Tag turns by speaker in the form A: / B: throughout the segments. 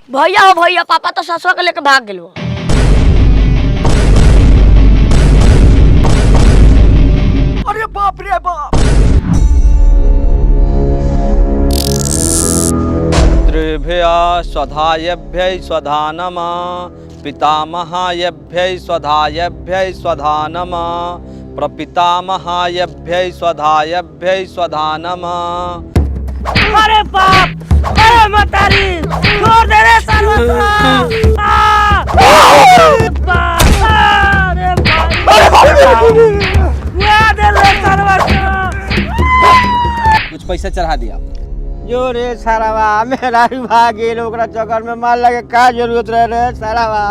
A: भैया हो भैया, पापा तो ससुर के लेके भाग गेलो।
B: अरे बाप रे बाप।
C: पितृभ्य स्वधायभ्य स्वधानम, पितामहायभ्य स्वधायभ्य स्वधानम, प्रपितामहायभ्य स्वधायभ्य स्वधानम।
A: अरे बाप, अरे मतारी, छोड़ दे रे सर्वस्व।
C: कुछ पैसा चढ़ा दिया।
B: जो रे सारावा मेरा भाग गेल, ओकरा चक्कर में माल लगे का जरूरत रहे रे सारावा।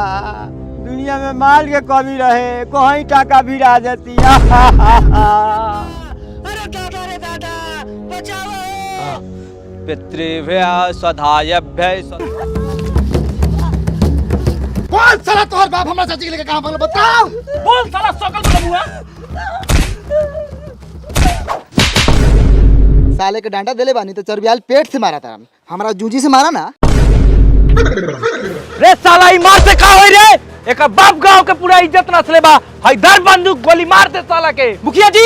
B: दुनिया में माल के कमी रहे, कहीं टाका भिड़ा देती।
A: अरे दादा रे दादा, बचाओ।
C: पितृभ्य स्वधायभ्य
D: कौन साला तोहर बाप हमरा चाची के लेके कहां भागल बताओ।
B: बोल साला सकल बबुआ।
D: साले के डांटा देले बानी तो चरबियाल पेट से मारा था, हमरा जूजी से मारा ना।
B: रे साला ई मार से का होई रे? एक बाप गांव के पूरा इज्जत न चले बा। हई धर बंदूक गोली मार दे साला के। मुखिया जी,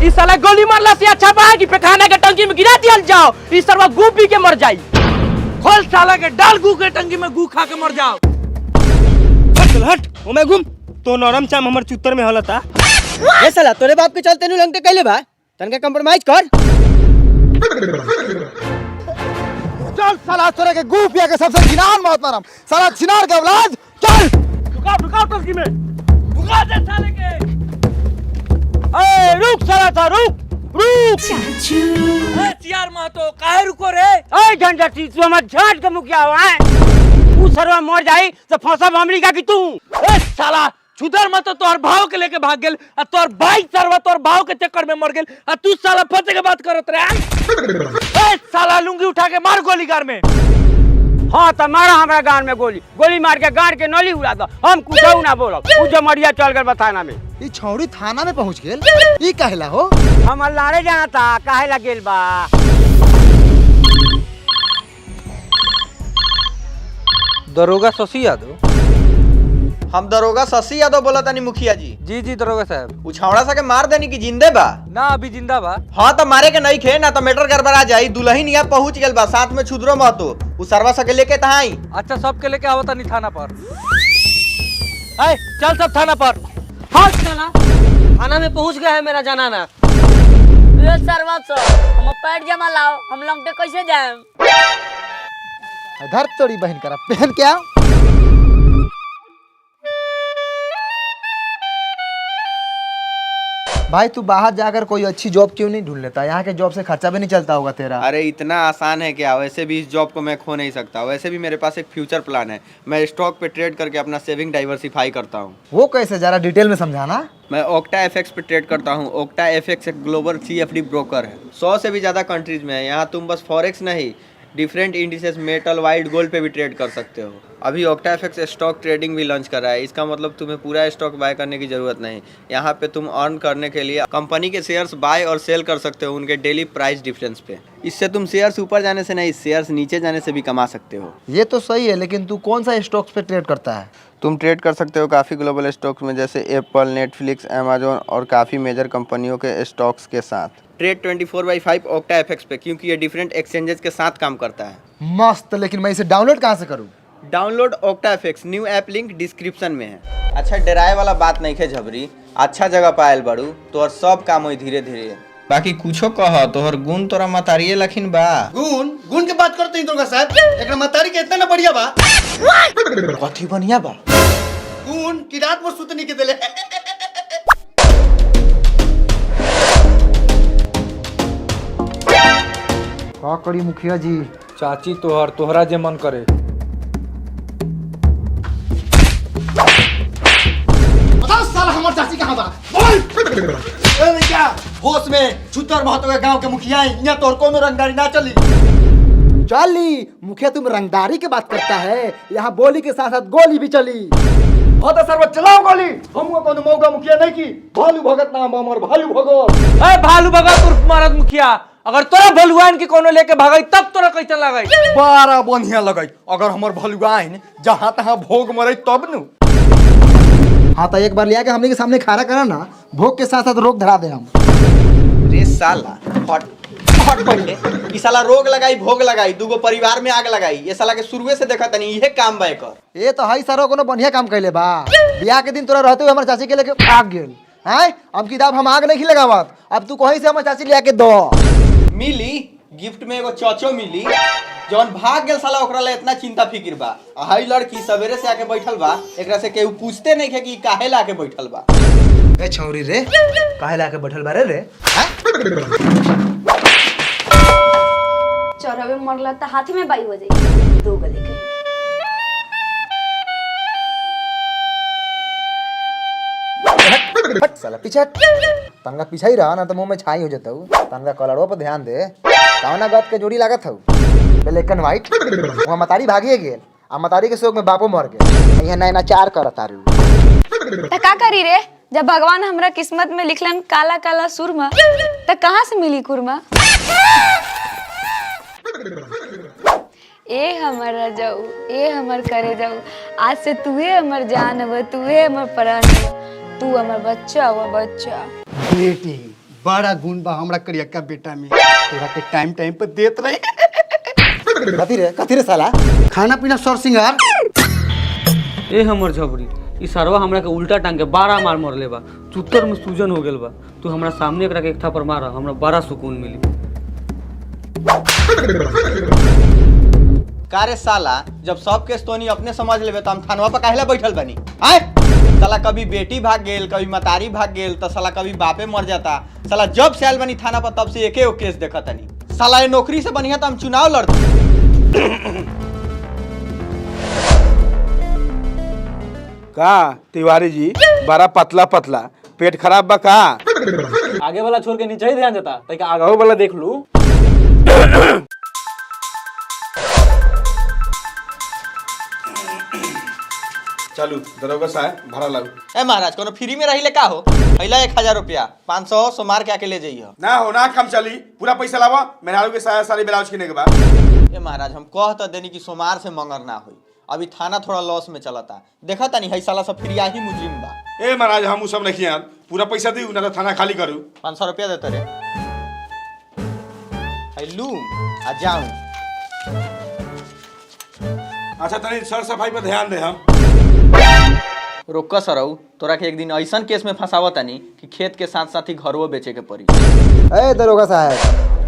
B: ई साला गोली मारला से अच्छा बा कि पेखाना के टंकी में गिरा दियल जाओ। ई सरवा गू पी के मर जाई। खोल साला के डाल गू के टंकी में गू खा के मर जाओ। चल हट, ओमे घूम। तो नरम चाम हमर चुत्तर में हलता।
D: ए साला तोरे बाप के चलते नु लंगटे कैले बा, तन के कंप्रोमाइज कर। चल साला तोरे के गू पिया के सबसे घिनान मौत मारम। साला छिनार के औलाद, चल।
B: रुका टंकी में। रुका दे साले के। ए रुक साला था, रुक। ए चियार महतो, काहे रुको रे?
E: ए झंझटी, तू हमर झाट के मुखिया हो हैं? तू सरवा मर जाई तो फंसा मामली का कि तू?
B: ए साला छुदर मत तो तोहर भाव के लेके भाग गेल, आ तोहर भाई सरवा तोहर भाव के चक्कर में मर गेल, आ तू साला फंसे के बात करत रे। ए साला लुंगी उठा के मार गोली गार में।
E: हाँ तो मारा हमरा गान में गोली मार के गाड़ के नली उड़ा दो। हम कुछ ना बोलब। उ जमरिया चल गए थाना में।
D: ई छौड़ी थाना में पहुंच गेल, ई कहला हो?
E: हम लारे जाना था, काहे ला गेल बा?
C: दरोगा शशि यादव।
F: हम दरोगा शशि यादव बोला तानी मुखिया जी।
C: जी दरोगा साहब।
F: उछावड़ा सा के मार देनी की जिंदे बा?
C: ना अभी जिंदा बा।
F: हाँ तो मारे के नहीं खे ना तो मैटर गड़बड़ा जाई। दुल्हन यहाँ पहुंच गेल बा, साथ में छुदरो महतो। उ सरवा सके लेके तहाई।
C: अच्छा सबके लेके आवता नहीं थाना पर।
B: ए चल सब थाना पर।
A: हाँ साला, थाना में पहुंच गया है मेरा जनाना। ये सर्वस्व, हम पैर जमा लाओ, हम लंगटे कैसे जाएं?
D: धर तोड़ी बहन करा पहन के आओ। भाई तू बाहर जाकर कोई अच्छी जॉब क्यों नहीं ढूंढ लेता? यहाँ के जॉब से खर्चा भी नहीं चलता होगा तेरा।
F: अरे इतना आसान है क्या? वैसे भी इस जॉब को मैं खो नहीं सकता। वैसे भी मेरे पास एक फ्यूचर प्लान है। मैं स्टॉक पे ट्रेड करके अपना सेविंग डाइवर्सिफाई करता हूँ।
D: वो कैसे, जरा डिटेल में समझाना।
F: मैं ओक्टा एफएक्स पे ट्रेड करता हूँ। ओक्टा एफएक्स एक ग्लोबल CFD ब्रोकर है। 100 से भी ज़्यादा कंट्रीज में है। यहाँ तुम बस फॉरेक्स नहीं, different indices, metal, white, gold पे भी ट्रेड कर सकते हो। अभी ओक्टा एफएक्स स्टॉक ट्रेडिंग भी लॉन्च कर रहा है। इसका मतलब तुम्हें पूरा स्टॉक बाय करने की ज़रूरत नहीं। यहाँ पे तुम अर्न करने के लिए कंपनी के शेयर्स बाय और सेल कर सकते हो उनके डेली प्राइस डिफरेंस पे। इससे तुम शेयर्स ऊपर जाने से नहीं, शेयर्स नीचे जाने से भी कमा सकते हो।
D: ये तो सही है, लेकिन तू कौन सा स्टॉक्स पे ट्रेड करता है?
F: तुम ट्रेड कर सकते हो काफ़ी ग्लोबल स्टॉक्स में, जैसे एप्पल, नेटफ्लिक्स, अमेजोन और काफ़ी मेजर कंपनियों के स्टॉक्स के साथ। ट्रेड 24/5 ओक्टा एफएक्स पे, क्योंकि ये डिफरेंट एक्सचेंजेस के साथ काम करता है।
D: मस्त, लेकिन मैं इसे डाउनलोड कहाँ से करूँ?
F: Download octa FX, new app link description में है। अच्छा डराए वाला बात नहीं है झबरी, अच्छा जगह पायल बड़ू तो और सब काम हो धीरे धीरे। बाकी कुछो कह, तोहर गुण तोरा मतारिये लखिन बा।
D: गुण के बात करते हैं दुर्गा साहब, एक मतारी के इतना ना बढ़िया बा।
F: कथी बढ़िया बा?
D: गुण की रात भर सुतने के दिले। का करी मुखिया जी?
C: चाची तोहरा जे मन करे।
D: बताओ साला हमार चाची कहाँ बा? बोल। ए क्या होश में छुतर महतो के गांव के मुखिया है, यहाँ तोर कोनो रंगदारी ना चली। चली मुखिया, तुम रंगदारी की बात करता है, यहाँ बोली के साथ साथ गोली भी चली। हाँ तो सर्व चलाओ गोली। हमको कोनो मौका मुखिया नहीं की। भालू भगत नाम हमर, भालू भगत।
B: ए भालू भगत उर्फ महाराज मुखिया, अगर तोरा भलुआन के कोनो लेके भागई तब तोरा कैसे लगई?
D: बड़ा बढ़िया लगई अगर हमर भलुआइन जहाँ तहाँ भोग मरे तब नु। हाँ तो एक बार लिया के हमने के सामने खाना करा ना, भोग के साथ साथ रोग धरा दे हम।
F: रे साला हट हट पहले ई साला रोग लगाई भोग लगाई दूगो परिवार में आग लगाई। ये साला के शुरुए से देखा तनी इहे काम बा एकर।
D: ये तो हई सारो कोनो बढ़िया काम कैले बा। बियाह के दिन तोरा रहते हुए हमर चाची के लेके भाग गेल हैं। अब किताब हम आग नहीं लगावत, अब तू कहीं से हमर चाची लिया के दो।
F: मिली गिफ्ट में एगो चौचो मिली जौन भाग गेल साला ओकरा ला इतना चिंता फिक्र बा। आ हई लड़की सवेरे से आके बैठल बा, एकरा से केहू पूछते नहीं है कि काहे ला के बैठल बा।
D: ए छौरी रे काहे ला के बैठल बारे रे?
G: चौराहे में मरला तो हाथी में बाई हो जाएगी। दो गले के
D: हट साला पीछे हट। तंगा पीछे ही रहा ना तो मुंह में छाई हो जाता हूँ। तंगा कलरों पर ध्यान दे। कावना गत के जोड़ी लागत हूँ ब्लैक एंड व्हाइट। वहाँ मतारी भागिए गेल आ मतारी के शोक में बापो मर गए। यहाँ नैना चार करत तारू।
G: तो का करी रे? जब भगवान हमरा किस्मत में लिखलन काला काला सुरमा, तो कहाँ से मिली कुरमा? ए हमर रजाऊ, ए हमर करे जाऊ, आज से तूहे हमर जान हव, तूहे हमर प्राण हव, तू हमर बच्चा हुआ बच्चा।
H: बेटी बड़ा गुण बा हमरा करियक्का बेटा में, तोरा के टाइम टाइम पर देत रही।
D: कथी रे साला?
H: खाना पीना सर सिंगार।
A: ए हमर झबरी ई सरवा हमरा के उल्टा टांग के 12 मार मरले बा। चुत्तर में सूजन हो गेल बा। तू हमरा सामने एकरा के एक थापर मार, हमरा बड़ा सुकून मिली।
F: कारे साला जब सब केस तोनी अपने समझ लेबे तो हम थानवा पर काहेला बैठल बनी? आय साला कभी बेटी भाग गेल, कभी मतारी भाग गेल, तो साला कभी बापे मर जाता। साला जब से आयल बनी थाना पर तब से एके गो केस देखा तनी। साला ये नौकरी से बढ़िया तो हम चुनाव लड़ते।
I: का तिवारी जी बड़ा पतला पतला पेट खराब बा का?
B: आगे वाला छोड़ के नीचे ही ध्यान देता ताकि आगे वाला देख लू।
I: चलू दरोगा साहब भाड़ा लागू।
F: ए महाराज कोनो फ्री में रही ले का हो? पहला 1000 रुपया 500 सोमार के आके ले जाइए।
I: ना हो ना कम चली, पूरा पैसा लावा। मेहरारू के साया सारी ब्लाउज किने के बाद।
F: ए महाराज हम कह तो देनी कि सोमार से मंगर ना होई। अभी थाना थोड़ा लॉस में चलता। देखा तानी हई साला सब फ्रिया ही मुजरिम बा।
I: ए महाराज हम सब नहीं यार, पूरा पैसा दी ना तो थाना खाली करू।
F: 500 रुपया देते रे। हई लू आ जाऊं।
I: अच्छा तनी सर सफाई पर ध्यान दे हम।
F: रोक सरऊ तोरा के एक दिन ऐसा केस में फंसावत तानी कि खेत के साथ साथ ही घरवो बेचे के पड़ी।
D: ए दरोगा साहब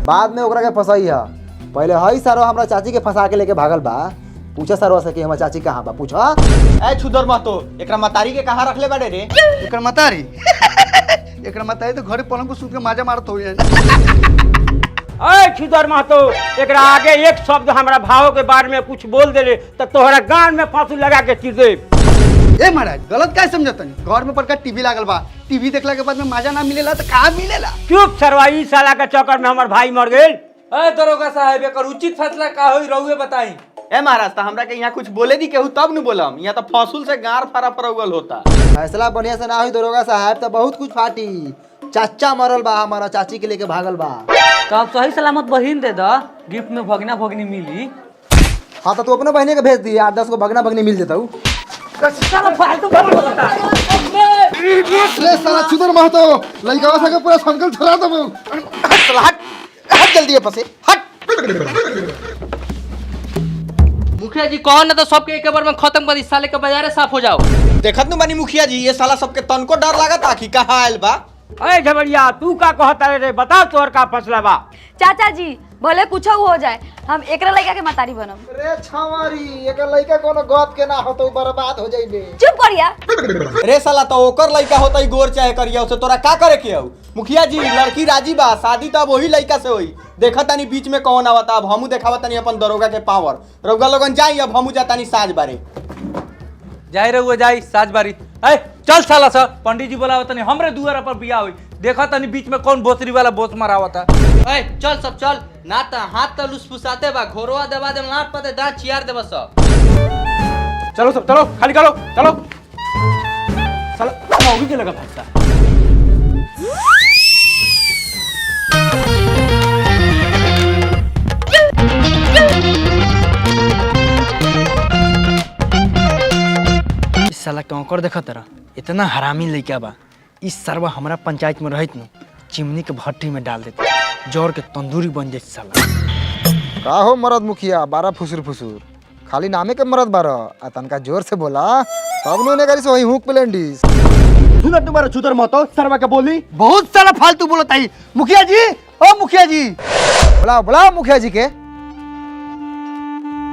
D: बाद में ओकरा के फंसाई है। पहले हई सारो हमरा चाची के फंसा के लेके भागल बा। पूछा सरवा से कि हमर चाची कहाँ बा? पूछा।
F: ए छुदर महतो एकरा मतारी के कहाँ रखले बाड़े रे?
H: एकर मतारी एकर मतारी तो घरे पलंग को सूत के माजा मारत होई।
E: अय छुदर महतो, एकरा आगे एक शब्द हमरा भाव के बारे में कुछ बोल देले तो तोहरा गान में फांसी लगा के चीर दे।
H: ए महाराज गलत काय समझतनी? घर में बड़का टीवी लागल बा, टीवी देखला के बाद में माजा ना मिलेला तो कहाँ मिलेला?
E: चुप सरवा, ई साला के चक्कर में हमर भाई मर गेल।
B: ए दरोगा साहब एकर उचित फैसला का होई रहुए बताई।
F: ए महाराज तो हमरा के यहाँ कुछ बोले दी केहू तब न बोलम। यहाँ तो फसूल से गार फारा परौगल होता।
D: फैसला बढ़िया से ना हुई दरोगा साहब तो बहुत कुछ फाटी। चाचा मरल बा, हमारा चाची के लेके भागल बा।
A: तो आप सही सलामत बहिन दे दा, गिफ्ट में भगना भगनी मिली।
D: हाँ तो तू अपने बहने के भेज दी, 8-10 को भगना भगनी मिल जाता हूँ।
H: ले साला छुदर महतो लइकावा सके पूरा संकल चला दबो।
D: हट हट जल्दी फंसे हट।
B: मुखिया जी कहो ना तो सबके एक बार में खत्म कर दी, साले के बाजारे साफ हो जाओ।
F: देखत नु बानी मुखिया जी ये साला सबके तनको डर लागता कि कहाँ आयल बा।
E: अय झबरिया तू का कहता रे? बताओ तोहर का फैसला बा?
G: चाचा जी बोले कुछ हो जाए, हम एकरा लड़का के मतारी बनम।
D: रे छावारी एकर लइका कोनो गत के ना हो तो बर्बाद हो जाइबे।
G: चुप करिया।
F: रे साला तो ओकर लइका होता ही गोर चाहे करिया उसे तोरा का करे के हऊ? मुखिया जी लड़की राजी बा, शादी तो अब वही लइका से होई। देखा तानी बीच में कौन आवता, अब हमू देखावा तानी अपन दरोगा के पावर। रउगा लोगन जाई, अब हमू जातानी साज बारे।
B: जाई रहुए जाई साजबारी। ए चल साला सा पंडित जी बोलावत तनी हमरे दुआर पर बियाह होई। देखा तनी बीच में कौन भोसरी वाला बोस मारावता।
A: ए चल सब चल ना त हाथ त लुसफुसाते बा, घोरवा दबा दे, लाट पते दांत चियार देबा सब।
E: चलो सब चलो, खाली करो चलो। साला मौगी के लगा फंसा।
B: साला कौकर देखा तरह इतना हरामी लइका बा। इस सरवा हमारा पंचायत में रहित न चिमनी के भट्टी में डाल देते जोर के तंदूरी बन जाए साला।
D: का हो मरद मुखिया बारा फुसुर फुसुर खाली नामे के मरद बारा आ तनका जोर से बोला तब नो ने करी से वही हुक प्लेंडिस।
H: सुनत तुम्हारा छुतर महतो सरवा के बोली बहुत सारा फालतू बोलता है। मुखिया जी ओ मुखिया जी
D: बुलाओ बुलाओ मुखिया जी के।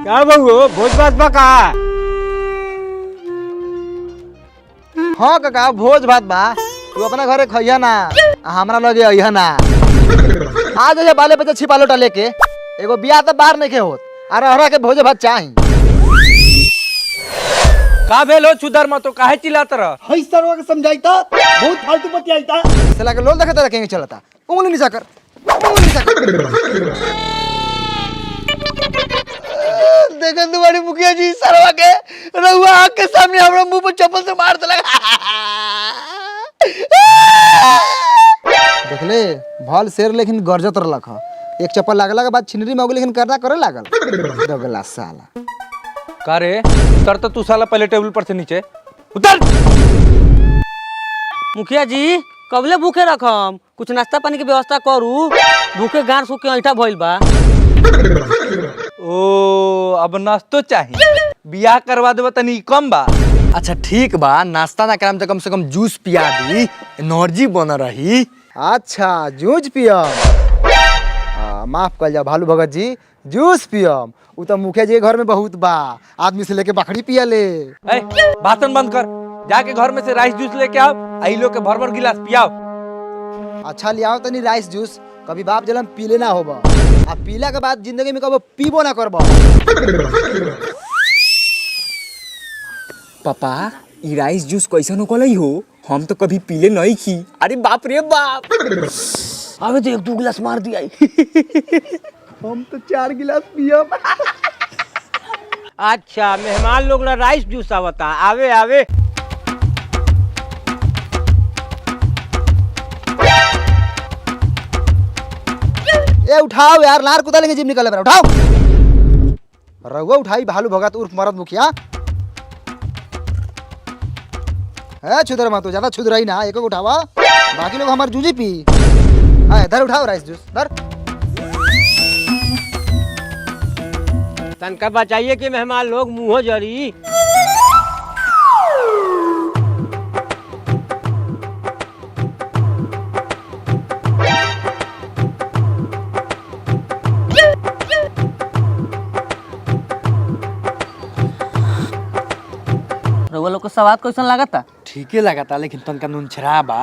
E: क्या बहू भोज भात बा का?
D: हाँ काका भोज भात बा तू अपना घरे खइया ना हमरा लगे अइहा ना। आ जाइए बाले बच्चे छिपा लोटा लेके एगो बियाह तो बाहर नहीं के होत आ रहरा के भोज भात चाही।
C: का भेलो छुदर मत तो काहे चिल्लात रह?
H: हई सरवा के समझाइता बहुत फालतू बतियाइता।
D: साला के लोल देखते रखेंगे चलता उंगली नीचा कर उंगली नीचा कर।
H: देखो तुम्हारी मुखिया जी सरवा के रहुआ आँख के सामने हमरा मुंह पर चप्पल से मार देलक।
D: देखले भल शेर लेकिन गरजत रहलक ह। एक चप्पल लागला के बाद छिनरी में हो लेकिन करना करे लागल दगला साला।
C: का रे उतर तो तू साला पहले टेबल पर से नीचे उतर।
A: मुखिया जी कबले भूखे रखम कुछ नाश्ता पानी के व्यवस्था करू भूखे गार सूख के ऐठा भइल बा।
C: ओ अब नाश्तो चाहिए बियाह करवा देबा तनी कम बा।
B: अच्छा ठीक बा नाश्ता ना कराम तो कम से कम जूस पिया दी एनर्जी बन रही।
D: अच्छा जूस पियम माफ कर जा भालू भगत जी जूस पियम उ तो मुखिया जी के घर में बहुत बा आदमी से लेके बकरी पिया ले।
C: ए भाषण बंद कर जाके घर में से राइस जूस लेके आओ आई लोग के भर भर गिलास पियाओ।
D: अच्छा ले आओ तनी राइस जूस कभी बाप जलम पीले ना होबा आ पीला के बाद जिंदगी में कबो पीबो ना करबा।
B: पापा ई राइस जूस कैसन होकलई हो हम तो कभी पीले नहीं खी। अरे बाप रे बाप
A: अबे तो एक दो गिलास मार दिया।
H: हम तो 4 गिलास पियम।
E: अच्छा मेहमान लोग ला राइस जूस आवता आवे आवे।
D: ए उठाओ यार लार कुदा लेंगे जिम निकल रहा उठाओ। रहुआ उठाई भालू भगत उर्फ मरद मुखिया। है छुदर मत ज्यादा छुदर ही ना एक उठावा बाकी लोग हमारे जूझी पी। इधर उठाओ राइस जूस इधर।
E: तनका बचाइए कि मेहमान लोग मुंह जरी।
A: रउआ लोग को सवाद कैसन लागता?
B: ठीके लगाता लेकिन तनका नून छरा बा।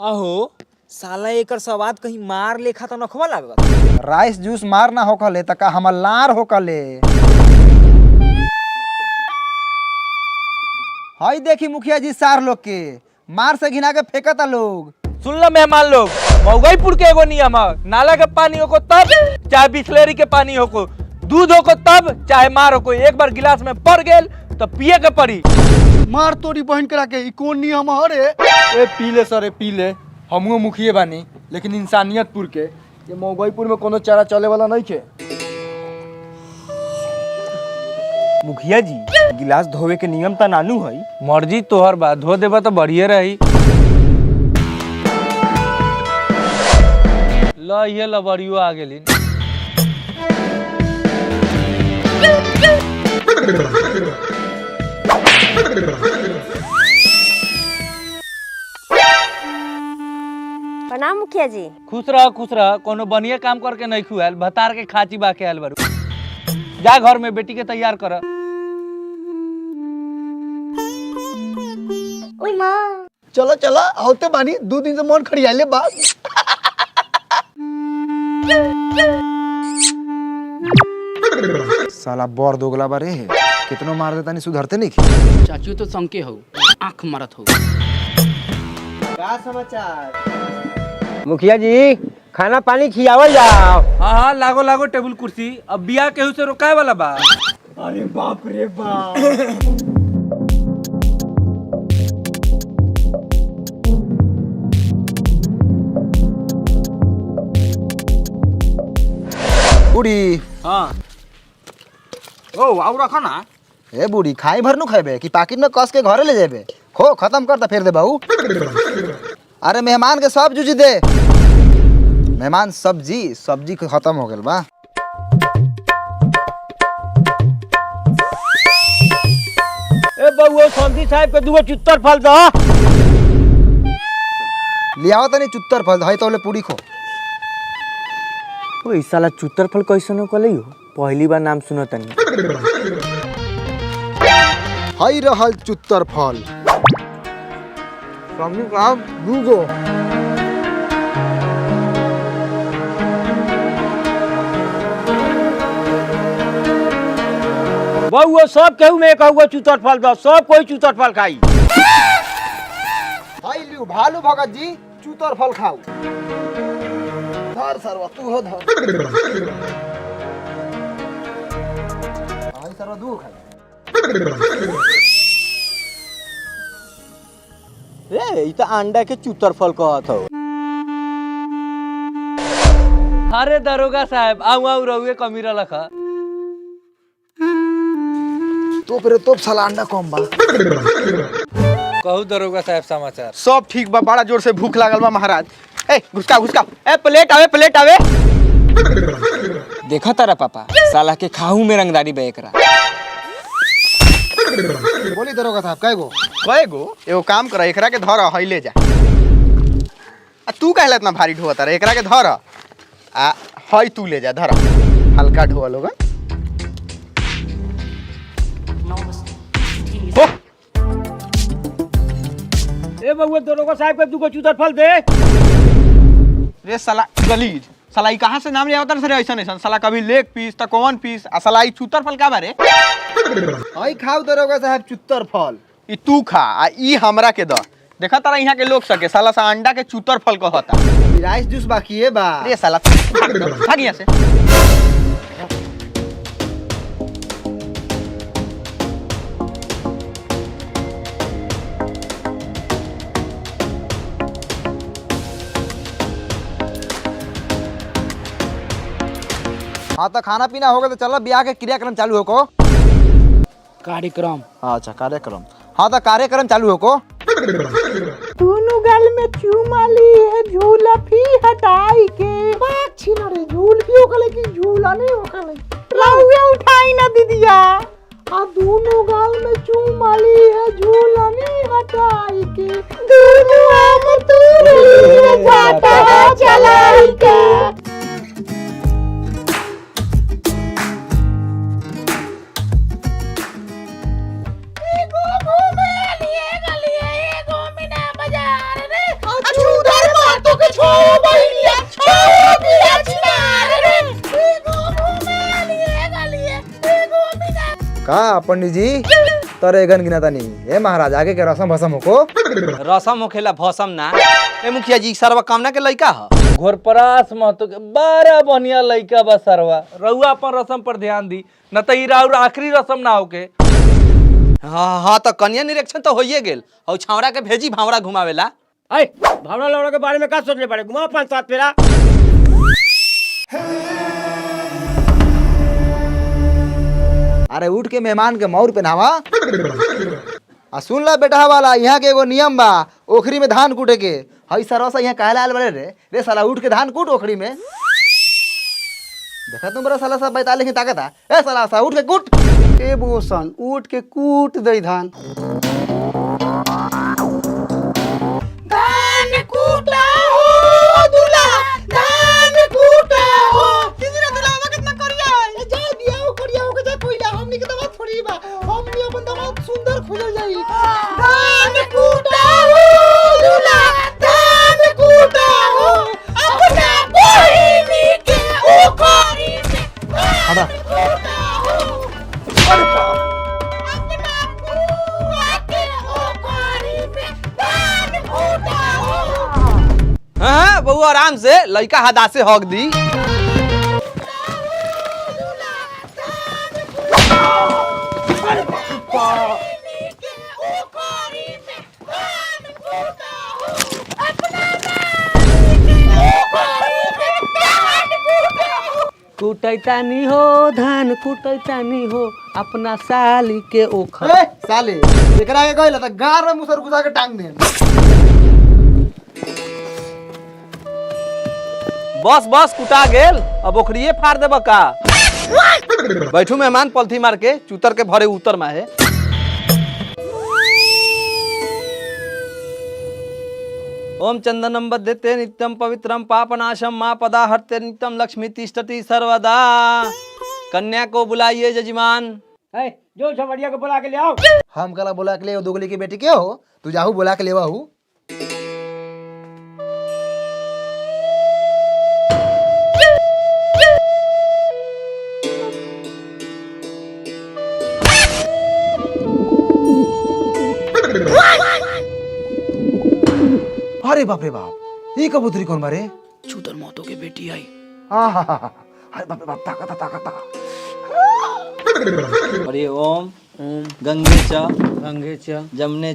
J: अहो साला एकर सवाद कहीं मार लेखा तो नखवा लागत।
D: राइस जूस मार ना होकले त का हमर लार होकले। हाय देखी मुखिया जी सार लोग के मार से घिना के फेंकता लोग।
C: सुन लो मेहमान लोग मऊगईपुर के एगो नियम है नाला के पानी हो को तब चाहे बिस्लेरी के पानी हो को दूध हो को तब चाहे मार हो को एक बार गिलास में पड़ गेल तो पिए के पड़ी।
H: मार तोरी बहन करा के ई कोन नियम हरे।
B: ए पीले सरे पीले हमहू मुखिए बानी लेकिन इंसानियतपुर के ये मऊगईपुर में कोनो चारा चले वाला नहीं के। मुखिया जी गिलास धोवे के नियम ता नानू है।
C: मर्जी तोहर बा धो देबा तो बढ़िया रही। ल ये लबड़ियो आ गेली।
K: प्रणाम मुखिया जी।
C: खुश रह कोनो बढ़िया काम करके नहीं खुआल भतार के खाची बा के आल बारू। जा घर में बेटी के तैयार कर।
K: ओई माँ
H: चलो चलो होते बानी 2 दिन से मन खड़ियाले बा।
D: साला बोर दोगला बारे है कितनो मार देता नहीं सुधरते नहीं।
A: चाचू तो संके हो आँख मारत हो।
J: क्या समाचार?
E: मुखिया जी खाना पानी खियावल जाओ।
C: हाँ लागो लागो टेबल कुर्सी अब बिया केहू से रोकाए वाला बा।
H: अरे बाप रे बाप।
D: उड़ी
J: हाँ ओ आओ रखो ना।
D: ए बूढ़ी खाई भर नु खेबे कि पाकिट में कस के घरे ले जेबे खो खत्म कर त फिर दे बहू अरे मेहमान के सब जूझी दे मेहमान सब्जी खत्म हो गेल बा
E: ए बउआ संधी साहब के दुगो चुत्तर फल दो।
D: लियाओ तनी चुत्तर फल हई तोले पूरी खो
J: ओ ई साला चुत्तर फल कैसन कलई हो पहली बार नाम सुनो तनी।
D: हई रहल चुत्तर फल समझू का दूगो
E: बउआ सब केहू में कहूँ चुत्तर फल दो सब कोई चुत्तर फल खाई।
D: हई लियो भालू भगत जी चुत्तर फल खाऊ धर सरवा तू हो धर हई सरवा दू खा
F: रे ई त अंडा के चुतर फल कहत हो।
C: अरे दरोगा साहब आऊ आऊ रहुए कमीरा लखा
D: तो साला अंडा कम बा
C: कहू दरोगा साहब समाचार।
B: सब ठीक बा बड़ा जोर से भूख लागल बा महाराज। ए घुसका ए प्लेट आवे
J: देखा तारा पापा साला के खाहू में रंगदारी बे एकरा।
D: बोली दरोगा साहब कएगो
B: एगो काम कर एकरा के धर हई ले जा आ तू कहला इतना भारी ढोता रे एकरा के धर आ हई तू ले जा धर हल्का ढोआ लोगा
E: ए बउआ दरोगा साहब के दुगो चुत्तर फल दे।
B: रे साला गलीज साला ई कहां से नाम ले आवता रे ऐसा साला कभी लेग पीस त कौन पीस आ साला ई चुतर फल का बारे
D: हई खाऊ दरोगा साहब चुत्तर फल
B: ई तू खा आ ई हमरा के द देखा तारा यहाँ के लोग सके साला सा अंडा के चुतर फल कहता
D: राइस जूस बाकी है बा
B: रे साला भाग यहाँ से।
D: हाँ तो खाना पीना हो गया तो चलो ब्याह के क्रियाक्रम चालू हो को
J: कार्यक्रम
D: अच्छा कार्यक्रम हाँ तो कार्यक्रम चालू हो को
K: दोनों गल में चूमा ली है झूला भी हटाई के बात छीना रे झूल भी ओकले की झूला नहीं ओकले लाउया उठाई ना दीदिया आ दोनों गल में चूमा ली है झूला नहीं हटाई के दोनों आम तू जाता चलाई के
D: का पंडित जी तरे गन गिना तानी ए महाराज आगे के रसम भसम हो को
B: रसम होखेला भसम ना ए मुखिया जी सरवा कामना के लइका ह
C: घोरपरास महतो के बड़ा बढ़िया लइका बा सरवा रहुआ अपन रसम पर ध्यान दी न त ई राउर आखिरी रसम ना होके।
B: हाँ तो कन्या निरीक्षण तो होइए गेल और छावड़ा के भेजी भावड़ा घुमावेला।
E: ए भावना लौड़ा के बारे में का सोचले पड़े घुमा 5-7 फेरा।
D: अरे उठ के मेहमान के मौर पहनावा आ सुन ला बेटा वाला यहाँ के एगो नियम बा ओखरी में धान कूटे के हई सरसा यहाँ कहला आल बड़े रे साला उठ के धान कूट ओखरी में देखा तुम बड़ा साला सब बैताले की ताकत है ए साला सा उठ के कूट
H: ए बोसन उठ के कूट दई धान
K: धान कूटा हो दूल्हा धान कूटा हो किसी ने दूल्हा कितना करिया है जा दिया हो करिया हो के जा कोइला हमनी के दवा थोड़ी बा हमनी अपन दवा सुंदर खुल जाई धान कूटा हो दूल्हा धान कूटा हो अपना बहिनी के ओखरी में
D: हटा
K: कूटा हो अरे अपना बुआ के ओखरी में धान कूटा हो
B: हाँ बहू आराम से लइका हदा से हक दी।
C: कूट
A: कुटैतानी हो धान कुटैतानी हो अपना साली के ओखर।
D: ए साले एकरा के कहला त गार में मुसर घुसा के टांग दे।
C: बस बस कुटा गेल, अब ओखरिए फाड़ देब का। बैठू मेहमान पलथी मार के चूतर के भरे उतर में है। ओम चंदनम बद्धते नित्यम पवित्रम पापनाशम माँ पदा हरते नित्यम लक्ष्मी तिष्ठति सर्वदा। कन्या को बुलाइए जजमान।
E: जो झमरिया को बुला के ले आओ।
D: हम कला बोला के ले दोगली की बेटी के हो, तू जाहू बोला के लेवा हूँ। अरे बाप रे बाप, ये कबूतरी कौन बारे?
A: चूतर महतो के बेटी आई।
D: अरे बाप रे बाप, ताकत।
C: अरे ओम गंगे
A: गंगे
C: जमुने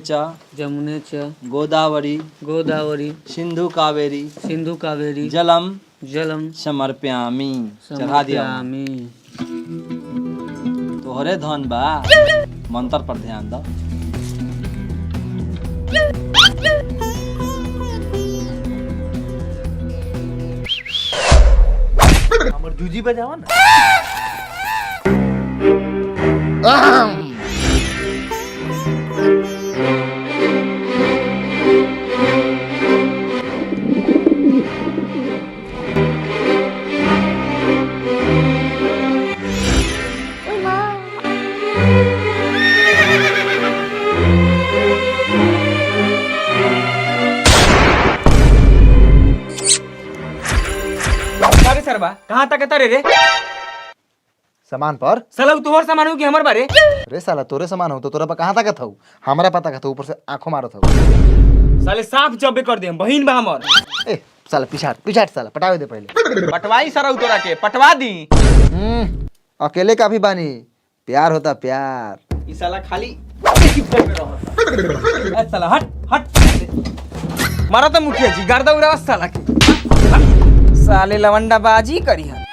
A: जमुने च
C: गोदावरी
A: सिंधु कावेरी जलम
C: समर्प्यामी। चढ़ा दिया। तोहरे धन बा, मंत्र पर ध्यान दो।
B: हमर जूजी बजावा ना। सरबा कहाँ तक तारे रे?
D: सामान पर
B: साला तोहर सामान हो कि हमर बारे?
D: रे साला तोरे सामान हो तो तोरा पर कहाँ तक हूँ? हमारा पता का ऊपर से आंखों मारत हूँ।
B: साले साफ जब्बे कर दे, बहिन बा हमर।
D: ए साला पिछाट साला पटावे दे पहले।
C: पटवाई सरऊ तोरा के पटवा दी।
D: अकेले काफी बानी, प्यार होता प्यार।
C: ई साला खाली
B: साला हट मारा तो मुखिया जी गर्दा उड़ावा साला के। साले लवंडा बाजी करी है।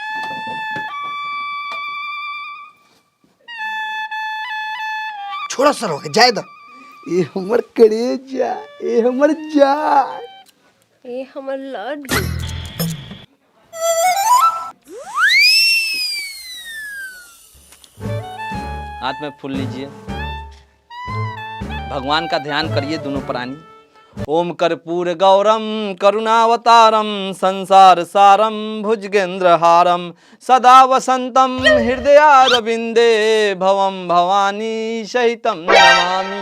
D: छोड़ा सर हो जाए दो। ए हमर करेजा, ए हमर जान,
G: ए हमर लड्डू।
C: हाथ में फूल लीजिए, भगवान का ध्यान करिए दोनों प्राणी। ओम कर्पूर गौरम करुणावतारम संसार सारम भुजगेंद्र हारम सदा वसंतम हृदयारविंदे भवम भवानी सहितम नमामि।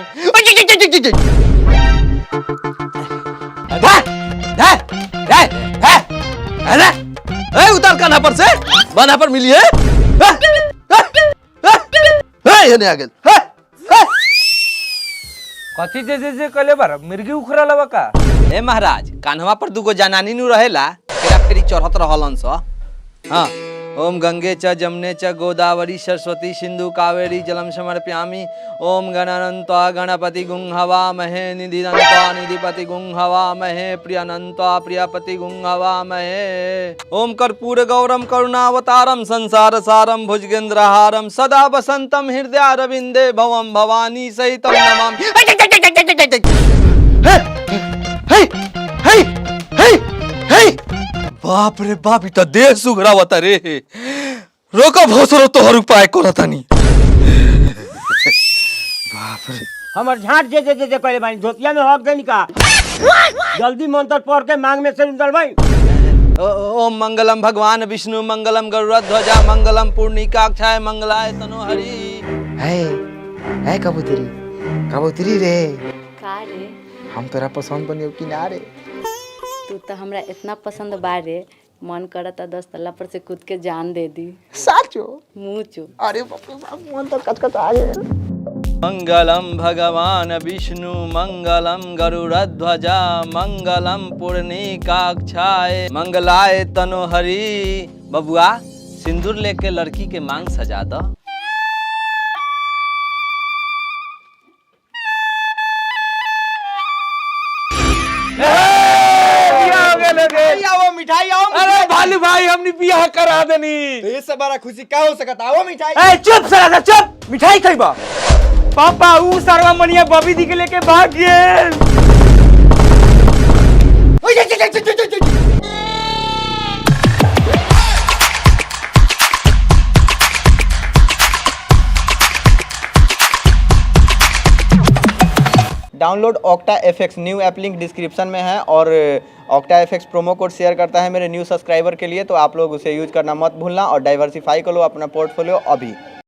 C: उतार कान्हा पर से, बान्हा पर मिलिए। आ गेल।
B: कथी जे कले बार मिर्गी उखरा लवा का?
C: ए महाराज, कान्हवा पर दुगो जनानी नु रहेला, फेरा फेरी चढ़त रहलन स। हाँ, ओम गंगे च जमुने च गोदावरी सरस्वती सिंधु कावेरी जलम समर्प्यामि। ओम गणानन्त्वा गणपति गुं हवा महे निधिनन्त्वा निधिपति गुं हवा महे प्रियनन्त्वा प्रियपति गुं हवा महे। ओम कर्पूर गौरम करुणावतारम संसार सारम भुजगेंद्रहारम सदा वसंतम हृदयारविंदे भवम भवानी सहितम नमामि। बाप रे बाप, इतना देह सुघरावता रे। रोको भोसरो तोहर उपाय कोला तनी। बाप रे,
E: हमर झाट जे कहले बानी धोतिया में हक देनी का। जल्दी मंत्र पढ़ के मांग में से निकल भाई।
C: ओम मंगलम भगवान विष्णु मंगलम गरुड़ध्वजा मंगलम पूर्णिकाक्षाय मंगलाय तनोहरि।
D: है कबूतरी रे,
G: का रे?
D: हम तोरा पसंद बनियो कि ना रे?
G: तू तो हमरा इतना पसंद बारे, मन करता 10 तल्ला पर से कूद के जान दे दी।
D: साचो?
G: मुँह चो।
D: अरे बाप रे बाप, मन तो कचकच आ गया।
C: मंगलम भगवान विष्णु मंगलम गरुड़ध्वजा मंगलम पूर्णिकाक्षाय मंगलाय तनोहरि। बबुआ, सिंदूर लेके लड़की के मांग सजा दो।
B: मिठाई आओ। अरे भाई
I: लालू भाई हमने बियाह करा देनी।
F: तो ये सब बड़ा खुशी का हो सकता है? वो मिठाई
B: ए चुप साला चुप, मिठाई खइबा। पापा ऊ सरवा मनिया बबी दी के लेके भाग गेल।
F: Download octa FX new app link description में है और octa FX promo code share करता है मेरे न्यू सब्सक्राइबर के लिए, तो आप लोग उसे यूज करना मत भूलना और डाइवर्सिफाई कर लो अपना पोर्टफोलियो अभी।